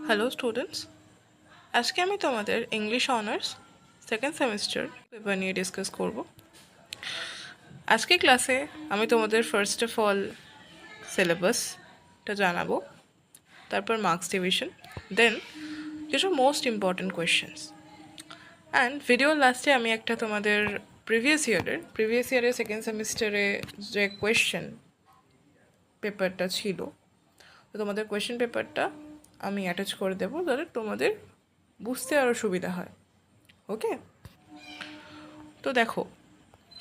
Hello students, আজকে আমি তোমাদের English honours second semester paper নিয়ে ডিসকাস করব। আজকে ক্লাসে আমি তোমাদের ফার্স্ট অফ অল সিলেবাসটা জানাবো, তারপর মার্কস ডিভিশন, দেন কিছু মোস্ট ইম্পর্ট্যান্ট কোয়েশ্চেন্স, অ্যান্ড ভিডিওর লাস্টে আমি একটা তোমাদের প্রিভিয়াস ইয়ারের সেকেন্ড সেমিস্টারে যে কোয়েশ্চেন পেপারটা ছিল, তো তোমাদের কোয়েশ্চেন পেপারটা আমি অ্যাটাচ করে দেবো যাতে তোমাদের বুঝতে আরও সুবিধা হয়। ওকে, তো দেখো,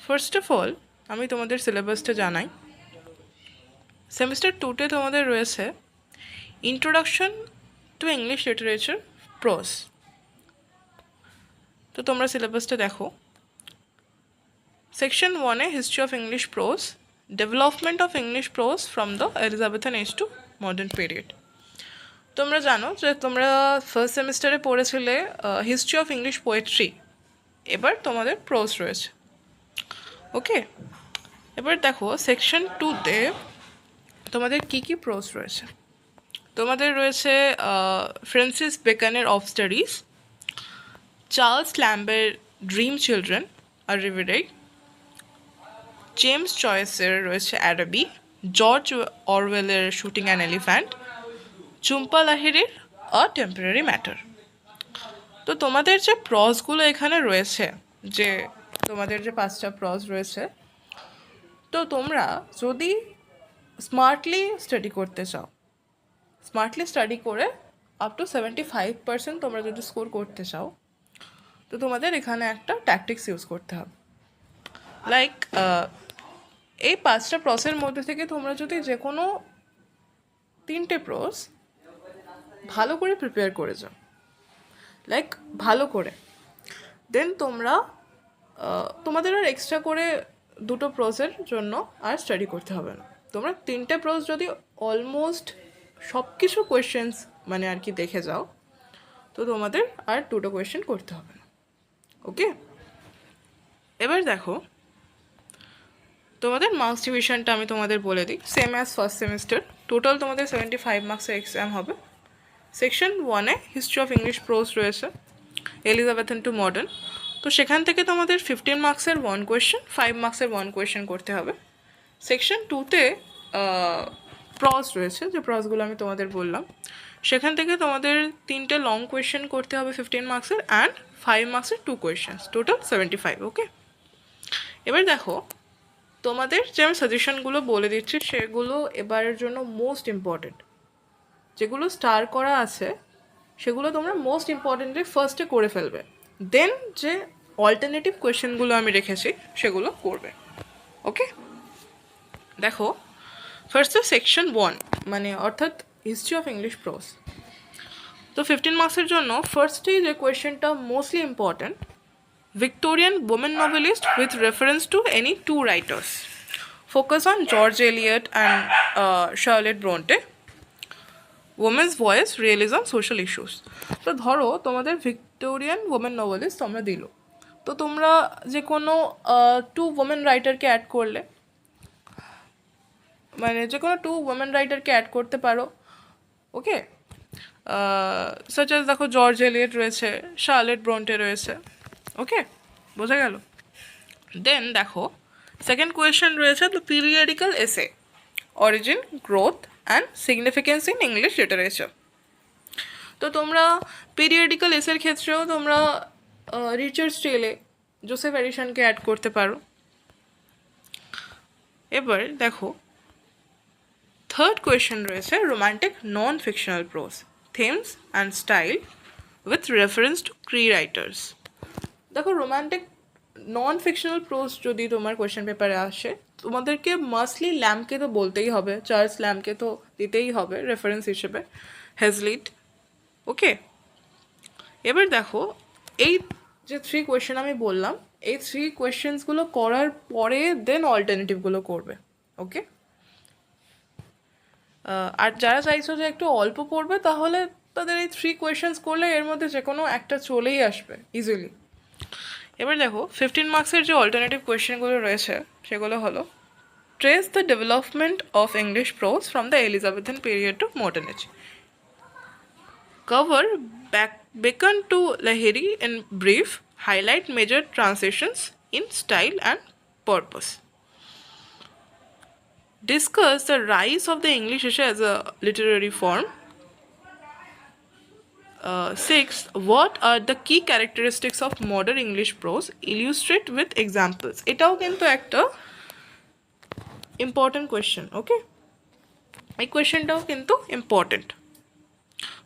ফার্স্ট অফ অল আমি তোমাদের সিলেবাসটা জানাই। সেমিস্টার 2-তে তোমাদের রয়েছে introduction to English literature prose. তো তোমরা সিলেবাসটা দেখো। সেকশন 1-এ history of English prose, development of English prose from the Elizabethan age to modern period. তোমরা জানো যে তোমরা ফার্স্ট সেমিস্টারে পড়েছিলে হিস্ট্রি অফ ইংলিশ পোয়েট্রি, এবার তোমাদের প্রোজ রয়েছে। ওকে, এবার দেখো সেকশন 2-তে তোমাদের কী কী প্রোজ রয়েছে। তোমাদের রয়েছে ফ্রান্সিস বেকনের অফ স্টাডিজ, চার্লস ল্যাম্বের ড্রিম চিলড্রেন আর রিভিডাই, জেমস জয়েসের রয়েছে অ্যারাবি, জর্জ অরওয়েলের শুটিং অ্যান এলিফ্যান্ট, ঝুম্পা লাহিরির আ টেম্পোরারি ম্যাটার। তো তোমাদের যে প্রজগুলো এখানে রয়েছে, যে তোমাদের যে 5টা প্রজ রয়েছে, তো তোমরা যদি স্মার্টলি স্টাডি করতে চাও, স্মার্টলি স্টাডি করে আপ টু 75% তোমরা যদি স্কোর করতে চাও, তো তোমাদের এখানে একটা ট্যাকটিক্স ইউজ করতে হবে। লাইক এই 5টা প্রসের মধ্যে থেকে তোমরা যদি যে কোনো 3টে প্রস ভালো করে প্রিপেয়ার করে যাও, লাইক ভালো করে, দেন তোমরা তোমাদের আর এক্সট্রা করে 2টো প্রসের জন্য আর স্টাডি করতে হবে না। তোমরা 3টে প্রস যদি অলমোস্ট সব কিছু কোয়েশ্চেন্স মানে আর কি দেখে যাও, তো তোমাদের আর 2টো কোয়েশ্চেন করতে হবে না। ওকে, এবার দেখো তোমাদের মার্কস ডিভিশনটা আমি তোমাদের বলে দিই। Same as first semester, total তোমাদের 75 মার্কসের এক্সাম হবে। সেকশন 1-এ হিস্ট্রি অফ ইংলিশ প্রোজ রয়েছে, এলিজাবেথান টু মডার্ন। তো সেখান থেকে তোমাদের 15 মার্কসের 1 কোয়েশ্চেন, 5 মার্কসের 1 কোয়েশ্চেন করতে হবে। সেকশন 2-তে প্রজ রয়েছে, যে প্রজগুলো আমি তোমাদের বললাম, সেখান থেকে তোমাদের 3টে লং কোয়েশ্চেন করতে হবে 15 মার্কসের, অ্যান্ড 5 মার্কসের 2 কোয়েশ্চেন্স, টোটাল 75। ওকে, এবার দেখো তোমাদের যে আমি সাজেশনগুলো বলে দিচ্ছি সেগুলো এবারের জন্য মোস্ট ইম্পর্টেন্ট। যেগুলো স্টার করা আছে সেগুলো তোমরা মোস্ট ইম্পর্টেন্টলি ফার্স্টে করে ফেলবে, দেন যে অল্টারনেটিভ কোয়েশ্চেনগুলো আমি রেখেছি সেগুলো করবে। ওকে, দেখো ফার্স্টে সেকশন 1 মানে অর্থাৎ হিস্ট্রি অফ ইংলিশ প্রোজ। তো 15 মার্কসের জন্য ফার্স্টেই যে কোয়েশ্চেনটা mostly important, Victorian women novelist with reference to any 2 writers. Focus on George Eliot and Charlotte Bronte. Women's voice, realism, social issues. তো ধরো তোমাদের ভিক্টোরিয়ান ওমেন নভেলিস্ট তোমরা দিল, তো তোমরা যে কোনো 2 ওমেন রাইটারকে অ্যাড করলে, মানে যে কোনো 2 ওমেন রাইটারকে অ্যাড করতে পারো। ওকে, সাচ অ্যাজ দেখো জর্জ এলিয়ট রয়েছে, শার্লেট ব্রন্টে রয়েছে। ওকে, বোঝা গেল। দেন দেখো সেকেন্ড কোয়েশ্চেন রয়েছে the periodical essay, origin, growth and significance in English literature. তো তোমরা পিরিয়ডিক্যাল এসের ক্ষেত্রেও তোমরা রিচার্ড স্টিলে, জোসেফ এডিসনকে অ্যাড করতে পারো। এবার দেখো থার্ড কোয়েশ্চেন রয়েছে romantic non fictional prose, themes and style with reference to key writers. দেখো রোমান্টিক নন ফিকশনাল প্রোজ যদি তোমার কোয়েশ্চেন পেপারে আসে, তোমাদেরকে মাস্টলি ল্যাম্বকে তো বলতেই হবে, চার্লস ল্যাম্বকে তো দিতেই হবে রেফারেন্স হিসেবে, হেজলিট। ওকে, এবার দেখো এই যে 3 কোয়েশ্চেন আমি বললাম, এই 3 কোয়েশ্চেন্সগুলো করার পরে দেন অল্টারনেটিভগুলো করবে। ওকে, আর যারা চাইছো যে একটু অল্প পড়বে, তাহলে তাদের এই 3 কোয়েশ্চেন্স করলে এর মধ্যে যে কোনো একটা চলেই আসবে ইজিলি। এবার দেখো 15 মার্কসের যে অল্টারনেটিভ কোয়েশ্চেনগুলো রয়েছে সেগুলো হলো trace the development of English prose from the Elizabethan period to modern age. cover Bacon to Lahiri in brief, highlight major transitions in style and purpose. Discuss the rise of the English as a literary form. Sixth, what are the key characteristics of modern English prose? Illustrate with examples. এটাও কিন্তু একটা important question, okay? এই কোয়েশ্চেনটাও কিন্তু important.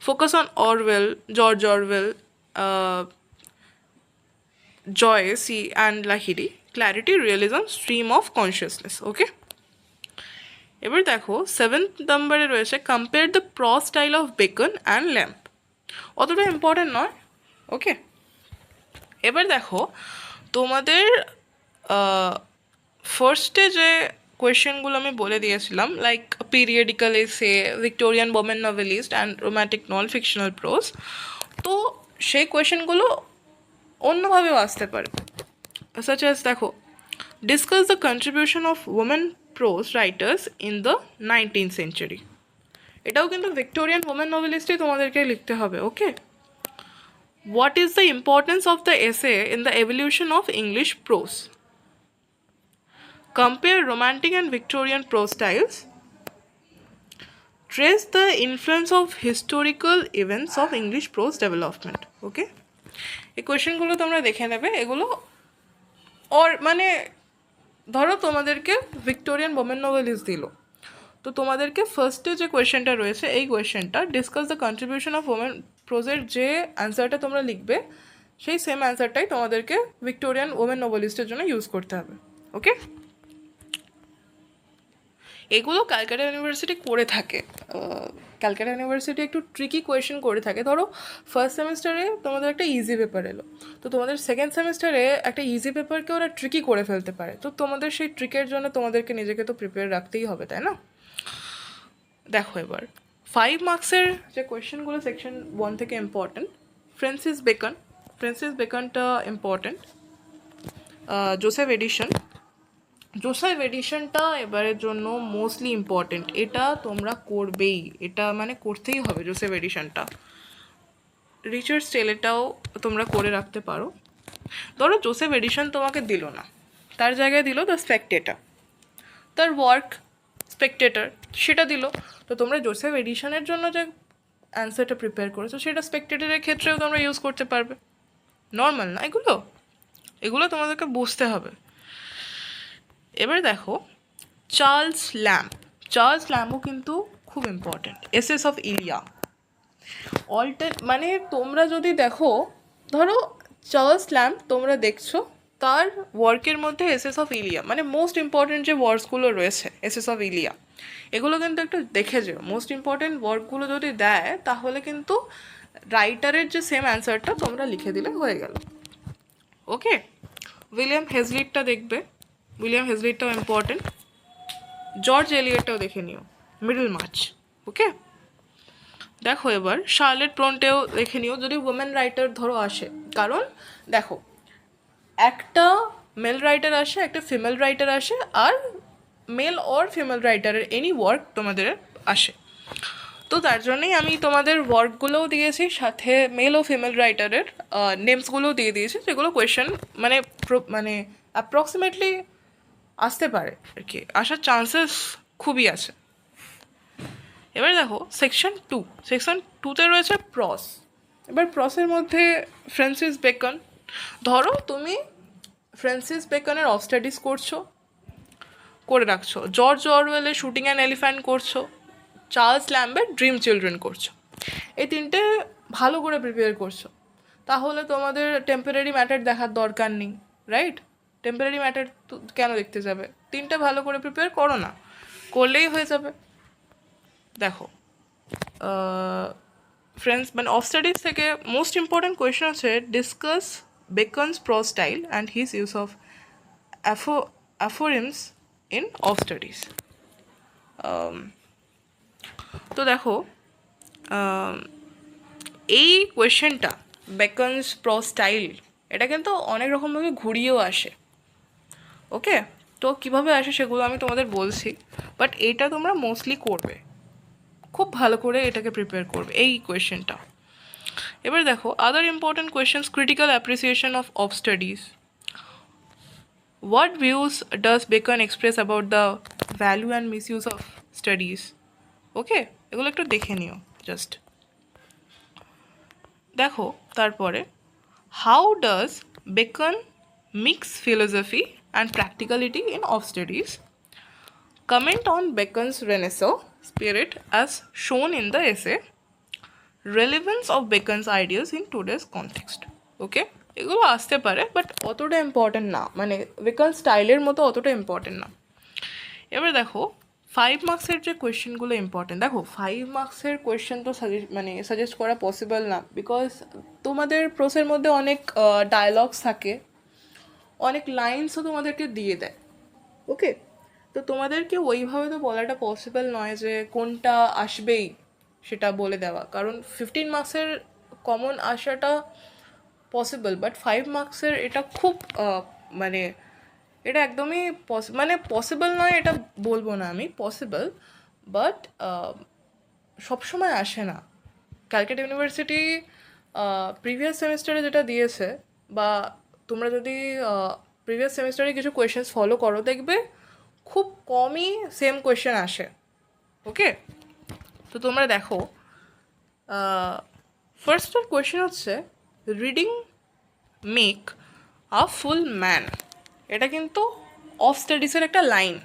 Focus on Orwell, George Orwell, Joyce and Lahiri, clarity, realism, stream of consciousness, okay? এবার দেখো 7th নাম্বারে রয়েছে compare the prose style of Bacon and Lamb. অতটা ইম্পর্টেন্ট নয়, ওকে? এবার দেখো তোমাদের ফার্স্টে যে কোয়েশ্চেনগুলো আমি বলে দিয়েছিলাম, like periodical essay, Victorian women novelist and romantic non fictional prose, তো সেই কোয়েশ্চেনগুলো অন্যভাবেও আসতে পারে। সাচ অ্যাজ দেখো, discuss the contribution of women prose writers in the 19th century। এটাও কিন্তু ভিক্টোরিয়ান ওমেন নভেলিস্টই তোমাদেরকে লিখতে হবে, okay? What is the importance of the essay in the evolution of English prose? Compare romantic and Victorian prose styles. Trace the influence of historical events of English prose development. Okay? এই কোয়েশ্চেনগুলো তোমরা দেখে নেবে। এগুলো মানে ধরো তোমাদেরকে Victorian women novelist দিল, তো তোমাদেরকে ফার্স্টে যে কোয়েশ্চেনটা রয়েছে, এই কোয়েশ্চেনটা discuss the contribution of women প্রোজের যে অ্যান্সারটা তোমরা লিখবে, সেই সেম অ্যান্সারটাই তোমাদেরকে ভিক্টোরিয়ান ওমেন নভেলিস্টের জন্য ইউজ করতে হবে, ওকে? এগুলো ক্যালকাটা ইউনিভার্সিটি করে থাকে। ক্যালকাটা ইউনিভার্সিটি একটু ট্রিকি কোয়েশ্চেন করে থাকে। ধরো ফার্স্ট সেমিস্টারে তোমাদের একটা ইজি পেপার এলো, তো তোমাদের সেকেন্ড সেমিস্টারে একটা ইজি পেপারকে ওরা ট্রিকি করে ফেলতে পারে, তো তোমাদের সেই ট্রিকের জন্য তোমাদেরকে নিজেকে তো প্রিপেয়ার রাখতেই হবে, তাই না? দেখো এবার 5 মার্কসের যে কোয়েশ্চেনগুলো সেকশন 1 থেকে ইম্পর্টেন্ট। ফ্রান্সিস বেকনটা ইম্পর্টেন্ট। জোসেফ এডিশনটা এবারের জন্য মোস্টলি ইম্পর্টেন্ট। এটা তোমরা করবেই, এটা মানে করতেই হবে জোসেফ এডিশনটা। রিচার্ড স্টেলেটাও তোমরা করে রাখতে পারো। ধরো জোসেফ এডিশন তোমাকে দিল না, তার জায়গায় দিল দ্য স্পেকটেটর, তার ওয়ার্ক স্পেকটেটর সেটা দিল, তো তোমরা জোসেফ এডিশনের জন্য যে অ্যান্সারটা প্রিপেয়ার করেছো সেটা স্পেকটেটরের ক্ষেত্রেও তোমরা ইউজ করতে পারবে। নর্মাল না এগুলো তোমাদেরকে বুঝতে হবে। এবার দেখো চার্লস ল্যাম্বও কিন্তু খুব ইম্পর্টেন্ট। এসেস অফ ইলিয়া মানে তোমরা যদি দেখো, ধরো চার্লস ল্যাম্ব তোমরা দেখছো, তার ওয়ার্কের মধ্যে এসেস অফ ইলিয়া মানে মোস্ট ইম্পর্টেন্ট যে ওয়ার্কসগুলো রয়েছে এসেস অফ ইলিয়া, এগুলো কিন্তু একটু দেখে যেও। মোস্ট ইম্পর্টেন্ট ওয়ার্কগুলো যদি দেয় তাহলে কিন্তু রাইটারের যে সেম অ্যান্সারটা তোমরা লিখে দিলে হয়ে গেল, ওকে? উইলিয়াম হেজলিটটা দেখবে, উইলিয়াম হেজলিটটাও ইম্পর্টেন্ট। জর্জ এলিয়টটাও দেখে নিও, মিডল মার্চ, ওকে? দেখো এবার শার্লেট ব্রন্টেও দেখে নিও যদি ওমেন রাইটার ধরো আসে, কারণ দেখো একটা মেল রাইটার আসে, একটা ফিমেল রাইটার আসে, আর মেল অর ফিমেল রাইটারের এনি ওয়ার্ক তোমাদের আসে, তো তার জন্যই আমি তোমাদের ওয়ার্কগুলোও দিয়েছি, সাথে মেল ও ফিমেল রাইটারের নেমসগুলোও দিয়ে দিয়েছি, যেগুলো কোয়েশ্চেন মানে অ্যাপ্রক্সিমেটলি আসতে পারে আর কি, আসার চান্সেস খুবই আছে। এবার দেখো সেকশন 2তে রয়েছে প্রস। এবার প্রসের মধ্যে ফ্রান্সিস বেকন, ধরো তুমি ফ্রান্সিস বেকনের অফ স্টাডিজ করে রাখছো, জর্জ অরওয়েলের শুটিং অ্যান্ড এলিফ্যান্ট করছো, চার্লস ল্যাম্বের ড্রিম চিলড্রেন করছো, এই তিনটে ভালো করে প্রিপেয়ার করছো, তাহলে তোমাদের টেম্পোরারি ম্যাটার দেখার দরকার নেই, রাইট? টেম্পোরারি ম্যাটার কেন দেখতে যাবে? তিনটে ভালো করে প্রিপেয়ার করো না, করলেই হয়ে যাবে। দেখো ফ্রেন্ডস মানে অফ স্টাডিজ থেকে মোস্ট ইম্পর্টেন্ট কোয়েশ্চেন আছে, discuss Bacon's prose style and his use of aphorisms in of studies. তো দেখো এই কোয়েশ্চেনটা বেকনস প্রজ স্টাইল, এটা কিন্তু অনেক রকমভাবে ঘুরিয়েও আসে, ওকে? তো কীভাবে আসে সেগুলো আমি তোমাদের বলছি, বাট এটা তোমরা মোস্টলি করবে, খুব ভালো করে এটাকে প্রিপেয়ার করবে এই কোয়েশ্চেনটা। এবার দেখো আদার important questions, critical appreciation of studies. What views does Bacon express about the value and misuse of studies? ওকে, এগুলো একটু দেখে নিও জাস্ট। দেখো তারপরে, how does beacon mix philosophy and practicality in of studies? Comment on Bacon's Renaissance spirit as shown in the essay Relevance of Bacon's ideas in today's context. ওকে, এগুলো আসতে পারে but অতটা ইম্পর্টেন্ট না, মানে বেকন স্টাইলের মতো অতটা ইম্পর্টেন্ট না। এবার দেখো 5 মার্কসের যে কোয়েশ্চেনগুলো ইম্পর্টেন্ট, দেখো 5 মার্কসের কোয়েশ্চেন তো সাজেস্ট করা পসিবল না, বিকজ তোমাদের প্রোসের মধ্যে অনেক ডায়লগস থাকে, অনেক লাইন্সও তোমাদেরকে দিয়ে দেয়। ওকে, তো তোমাদেরকে ওইভাবে তো বলাটা পসিবল নয় যে কোনটা আসবেই সেটা বলে দেওয়া, কারণ 15 মার্কসের কমন আসাটা পসিবল, বাট 5 মার্কসের এটা খুব মানে এটা একদমই মানে পসিবল নয় এটা বলবো না আমি, পসিবল, বাট সবসময় আসে না। ক্যালকাটা ইউনিভার্সিটি প্রিভিয়াস সেমিস্টারে যেটা দিয়েছে, বা তোমরা যদি প্রিভিয়াস সেমিস্টারে কিছু কোয়েশ্চেন্স ফলো করো, দেখবে খুব কমই সেম কোয়েশ্চেন আসে। ওকে, তো তোমরা দেখো ফার্স্টের কোয়েশ্চেন হচ্ছে reading make a full man. এটা কিন্তু অফ স্টাডিজের একটা লাইন,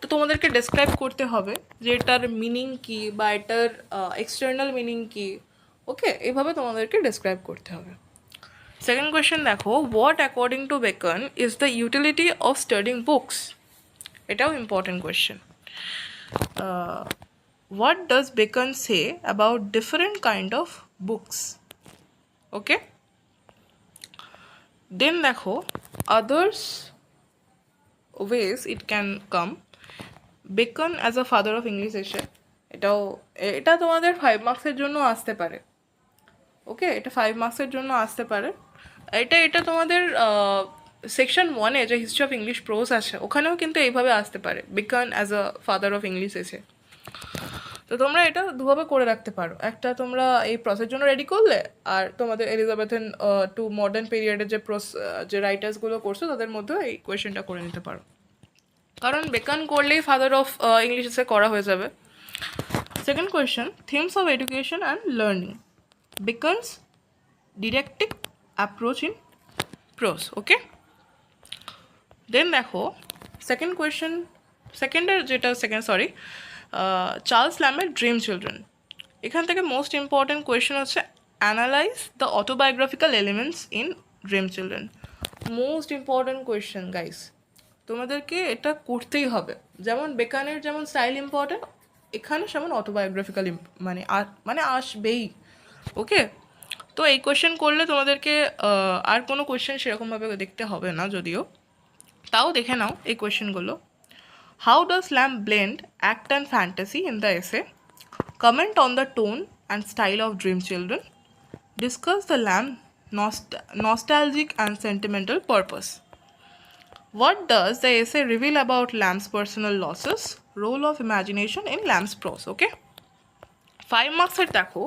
তো তোমাদেরকে ডেসক্রাইব করতে হবে যে এটার মিনিং কী বা এটার এক্সটার্নাল মিনিং কী। ওকে, এইভাবে তোমাদেরকে ডেসক্রাইব করতে হবে। সেকেন্ড কোয়েশ্চেন দেখো, what according to Bacon is the utility of studying books? এটাও important question. What does Bacon say about different kind of books? Okay, then দেখো others ways it can come, Bacon as a father of English essay, এটা তোমাদের 5 মার্কসের জন্য আসতে পারে। ওকে, এটা 5 মার্কসের জন্য আসতে পারে। এটা তোমাদের সেকশন 1-এ যে হিস্ট্রি অফ ইংলিশ প্রোজ আছে ওখানেও কিন্তু এইভাবে আসতে পারে, beacon as a father of English এসে। তো তোমরা এটা দুভাবে করে রাখতে পারো, একটা তোমরা এই প্রসের জন্য রেডি করলে, আর তোমাদের এলিজাবেথেন টু মডার্ন পিরিয়ডের যে রাইটার্সগুলো করছো তাদের মধ্যেও এই কোয়েশ্চেনটা করে নিতে পারো, কারণ বেকন করলেই ফাদার অফ ইংলিশ এসে করা হয়ে যাবে। Second question, themes of education and learning, Bacon's didactic approach in prose. Okay, then দেখো সেকেন্ড কোয়েশ্চেন, চার্লস ল্যামের ড্রিম চিলড্রেন। এখান থেকে মোস্ট ইম্পর্টেন্ট কোয়েশ্চেন হচ্ছে analyse the autobiographical elements in dream children. Most important question guys, তোমাদেরকে এটা করতেই হবে। যেমন বেকানের যেমন স্টাইল ইম্পর্টেন্ট, এখানে সেমন অটোবায়োগ্রাফিক্যাল মানে আসবেই। ওকে, তো এই কোয়েশ্চেন করলে তোমাদেরকে আর কোনো কোয়েশ্চেন সেরকমভাবে দেখতে হবে না, যদিও তাও দেখে নাও এই কোয়েশ্চেনগুলো। How does Lamb blend fact and fantasy in the essay? Comment on the tone and style of dream children. Discuss the Lamb nostalgic and sentimental purpose. What does the essay reveal about Lamb's personal losses? Role of imagination in Lamb's prose. Okay, 5 marks at দেখো,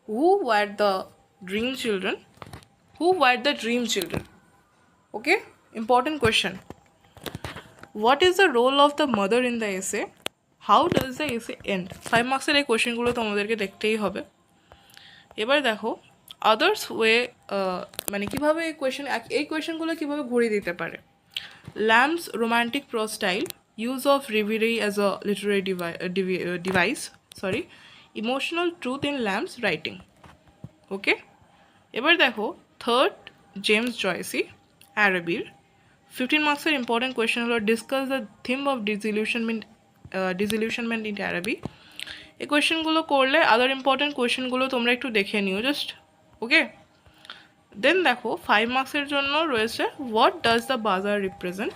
who were the dream children? Okay, important question. What is the role of the mother in the essay? How does the essay end? 5 marks এর এই কোয়েশ্চেনগুলো তোমাদেরকে দেখতেই হবে। এবার দেখো others way, মানে কীভাবে এই কোয়েশ্চেনগুলো কীভাবে ঘুরিয়ে দিতে পারে। Lamb's romantic prose style, use of reverie as a literary device, emotional truth in Lamb's writing. Okay, এবার দেখো থার্ড, জেমস জয়সি অ্যারাবির 15 মার্কসের ইম্পর্টেন্ট কোয়েশ্চেন হলো discuss the theme of disillusionment in Araby. এই কোয়েশ্চেনগুলো করলে আদার ইম্পর্টেন্ট কোয়েশ্চেনগুলো তোমরা একটু দেখে নিও জাস্ট। ওকে, দেন দেখো 5 মার্কসের জন্য রয়েছে what does the bazaar represent?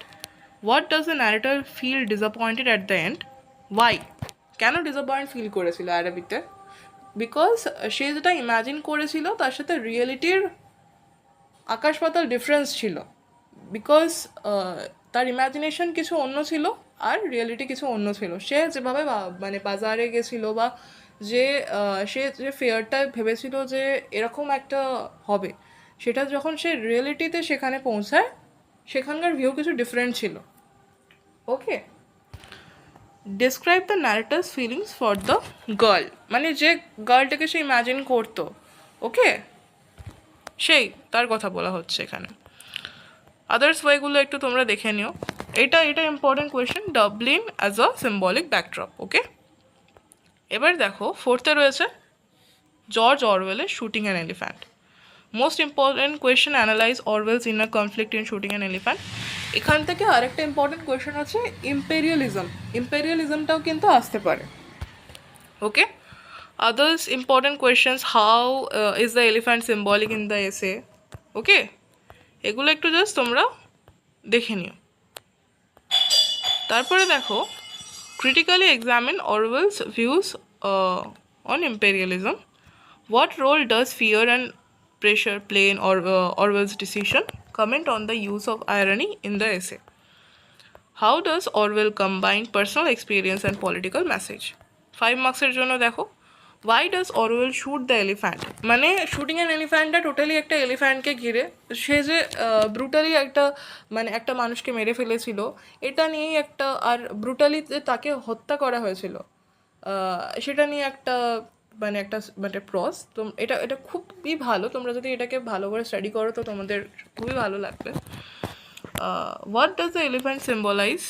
What does the narrator feel disappointed at the end? Why? কেন ডিসঅ্যাপয়েন্ট ফিল করেছিল অ্যারাবিতে? বিকজ সে যেটা ইম্যাজিন করেছিল তার সাথে রিয়েলিটির আকাশ পাতাল ডিফারেন্স ছিল। বিকজ তার ইম্যাজিনেশন কিছু অন্য ছিল আর রিয়েলিটি কিছু অন্য ছিল। সে যেভাবে মানে বাজারে গেছিলো বা যে সে যে ফেয়ারটা ভেবেছিল যে এরকম একটা হবে, সেটা যখন সে রিয়েলিটিতে সেখানে পৌঁছায় সেখানকার ভিউ কিছু ডিফারেন্ট ছিল। Okay, describe the narrator's feelings for the girl, মানে যে গার্লটাকে সে ইম্যাজিন করতো, ওকে, সেই তার কথা বলা হচ্ছে এখানে। আদার্স ওয়েগুলো একটু তোমরা দেখে নিও। এটা important question, Dublin as a symbolic backdrop. Okay, এবার দেখো ফোর্থে রয়েছে জর্জ অরওয়েলের shooting an elephant. Most important question, analyse Orwell's inner conflict in shooting an elephant. এখান থেকে আরেকটা ইম্পর্টেন্ট কোয়েশ্চেন আছে ইম্পেরিয়ালিজমটাও কিন্তু আসতে পারে। ওকে, others important questions, how is the elephant symbolic in the essay? ওকে, এগুলো একটু জাস্ট তোমরা দেখে নিও। তারপরে দেখো critically examine Orwell's views on imperialism. What role does fear and pressure play in Orwell's decision? Comment on the use of irony in the essay. How does Orwell combine personal experience and political message? 5 মার্কসের জন্য দেখো, why does Orwell shoot the elephant? মানে shooting an এলিফ্যান্টটা totally একটা এলিফ্যান্টকে ঘিরে, সে যে brutally একটা মানুষকে মেরে ফেলেছিল এটা নিয়েই একটা, আর ব্রুটালি তাকে হত্যা করা হয়েছিল সেটা নিয়ে একটা প্রস। তো এটা খুবই ভালো, তোমরা যদি এটাকে ভালো করে স্টাডি করো তো তোমাদের খুবই ভালো লাগবে। What does the elephant symbolize?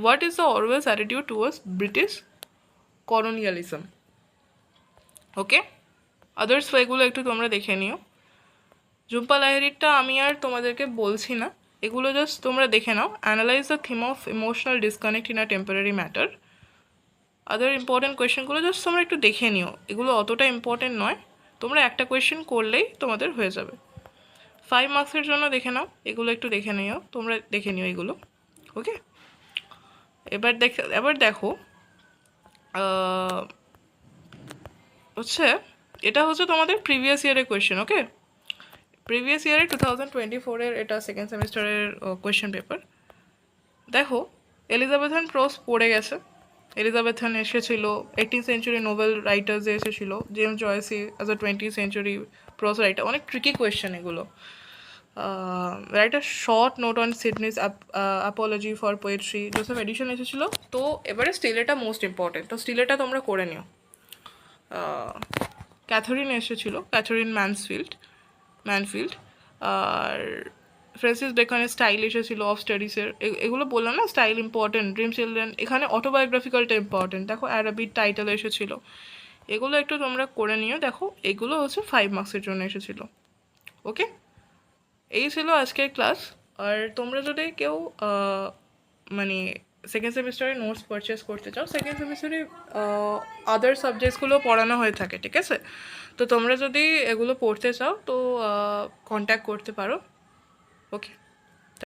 What is the Orwell's attitude towards British colonialism? Okay, others এগুলো একটু তোমরা দেখে নিও। ঝুম্পা লাহিড়িরটা আমি আর তোমাদেরকে বলছি না, এগুলো জাস্ট তোমরা দেখে নাও। Analyse the theme of emotional disconnect in a temporary matter. Other important কোয়েশ্চেনগুলো জাস্ট তোমরা একটু দেখে নিও, এগুলো অতটা ইম্পর্টেন্ট নয়, তোমরা একটা কোয়েশ্চেন করলেই তোমাদের হয়ে যাবে। 5 মার্কসের জন্য দেখে নাও, এগুলো একটু দেখে নিও, তোমরা দেখে নিও এগুলো। ওকে, এবার দেখো হচ্ছে এটা হচ্ছে তোমাদের প্রিভিয়াস ইয়ারের কোয়েশ্চেন। ওকে, প্রিভিয়াস ইয়ারে 2024-এর এটা সেকেন্ড সেমিস্টারের কোয়েশ্চেন পেপার। দেখো এলিজাবেথান প্রোস পড়ে গেছে, এলিজাবেথান এসেছিল 18th সেঞ্চুরি নোবেল রাইটার্স এসেছিল, James Joyce as a 20th century prose writer. অনেক ট্রিকি কোয়েশ্চেন এগুলো। Write a short note on Sidney's apology for poetry, Joseph Addison এসেছিলো। তো এবারে স্টিলেটা মোস্ট ইম্পর্টেন্ট, তো স্টিলেটা তোমরা করে নিও। ক্যাথরিন এসেছিলো, ক্যাথরিন ম্যানফিল্ড। আর ফ্রান্সিস বেকনের স্টাইল এসেছিলো, অফ স্টাডিজের। এগুলো বললাম না, স্টাইল ইম্পর্টেন্ট। ড্রিম চিলড্রেন, এখানে অটোবায়োগ্রাফিক্যালটা ইম্পর্টেন্ট। দেখো অ্যারাবির টাইটেল এসেছিলো, এগুলো একটু তোমরা করে নিও। দেখো এগুলো হচ্ছে 5 মার্কসের জন্য এসেছিলো। ওকে, এই ছিল আজকের ক্লাস। আর তোমরা যদি কেউ মানে সেকেন্ড সেমিস্টারে নোটস পারচেস করতে চাও, সেকেন্ড সেমিস্টারে আদার সাবজেক্টসগুলো পড়ানো হয়ে থাকে, ঠিক আছে? তো তোমরা যদি এগুলো পড়তে চাও তো কন্ট্যাক্ট করতে পারো। ওকে।